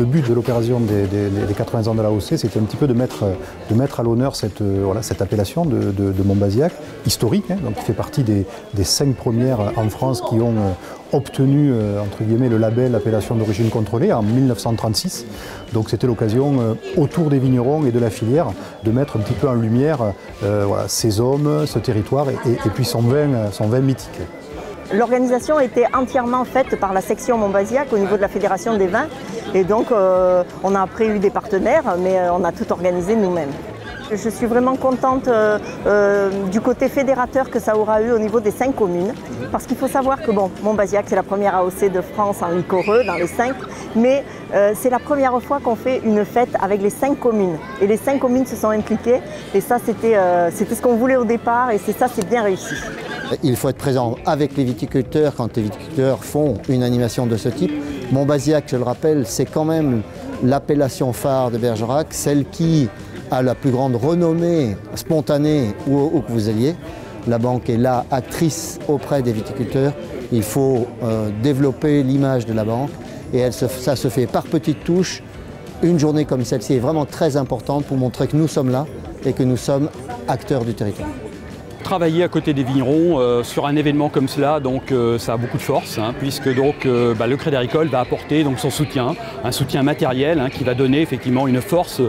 but de l'opération des 80 ans de l'AOC, c'était un petit peu de mettre à l'honneur cette appellation de Montbazillac, historique, hein, donc qui fait partie des 5 premières en France qui ont obtenu entre guillemets le label appellation d'origine contrôlée en 1936. Donc c'était l'occasion autour des vignerons et de la filière de mettre un petit peu en lumière ces hommes, ce territoire et puis son vin mythique. L'organisation était entièrement faite par la section Montbazillac au niveau de la Fédération des vins et donc on a après eu des partenaires mais on a tout organisé nous-mêmes. Je suis vraiment contente du côté fédérateur que ça aura eu au niveau des 5 communes parce qu'il faut savoir que Montbazillac c'est la première AOC de France en liquoreux dans les 5 mais c'est la première fois qu'on fait une fête avec les 5 communes et les 5 communes se sont impliquées et ça c'était ce qu'on voulait au départ et c'est bien réussi. Il faut être présent avec les viticulteurs quand les viticulteurs font une animation de ce type. Montbazillac, je le rappelle, c'est quand même l'appellation phare de Bergerac, celle qui a la plus grande renommée spontanée où que vous alliez. La banque est là, actrice auprès des viticulteurs. Il faut développer l'image de la banque et ça se fait par petites touches. Une journée comme celle-ci est vraiment très importante pour montrer que nous sommes là et que nous sommes acteurs du territoire. Travailler à côté des vignerons sur un événement comme cela, donc ça a beaucoup de force, hein, puisque donc, le Crédit Agricole va apporter donc, son soutien, un soutien matériel qui va donner effectivement une force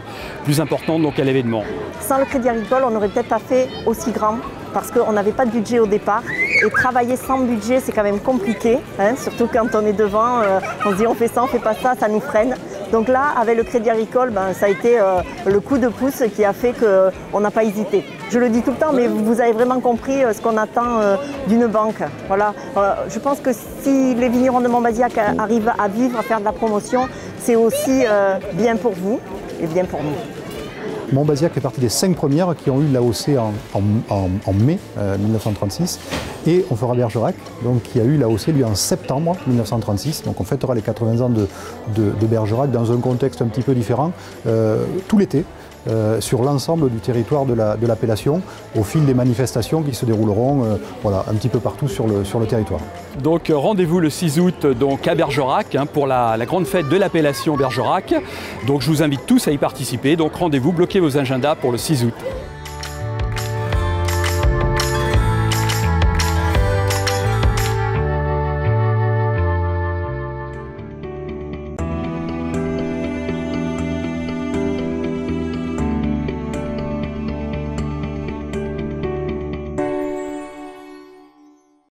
plus importante donc, à l'événement. Sans le Crédit Agricole, on n'aurait peut-être pas fait aussi grand parce qu'on n'avait pas de budget au départ. Et travailler sans budget, c'est quand même compliqué, hein, surtout quand on est devant, on se dit on fait ça, on fait pas ça, ça nous freine. Donc là, avec le Crédit Agricole, ça a été le coup de pouce qui a fait qu'on n'a pas hésité. Je le dis tout le temps, mais vous avez vraiment compris ce qu'on attend d'une banque. Voilà. Je pense que si les vignerons de Montbazillac arrivent à vivre, à faire de la promotion, c'est aussi bien pour vous et bien pour nous. Montbazillac fait partie des 5 premières qui ont eu l'AOC en mai 1936 et on fera Bergerac, donc qui a eu l'AOC lui en septembre 1936. Donc on fêtera les 80 ans de Bergerac dans un contexte un petit peu différent tout l'été. Sur l'ensemble du territoire de l'appellation au fil des manifestations qui se dérouleront un petit peu partout sur le territoire. Donc rendez-vous le 6 août donc, à Bergerac pour la grande fête de l'appellation Bergerac. Donc je vous invite tous à y participer. Donc rendez-vous, bloquez vos agendas pour le 6 août.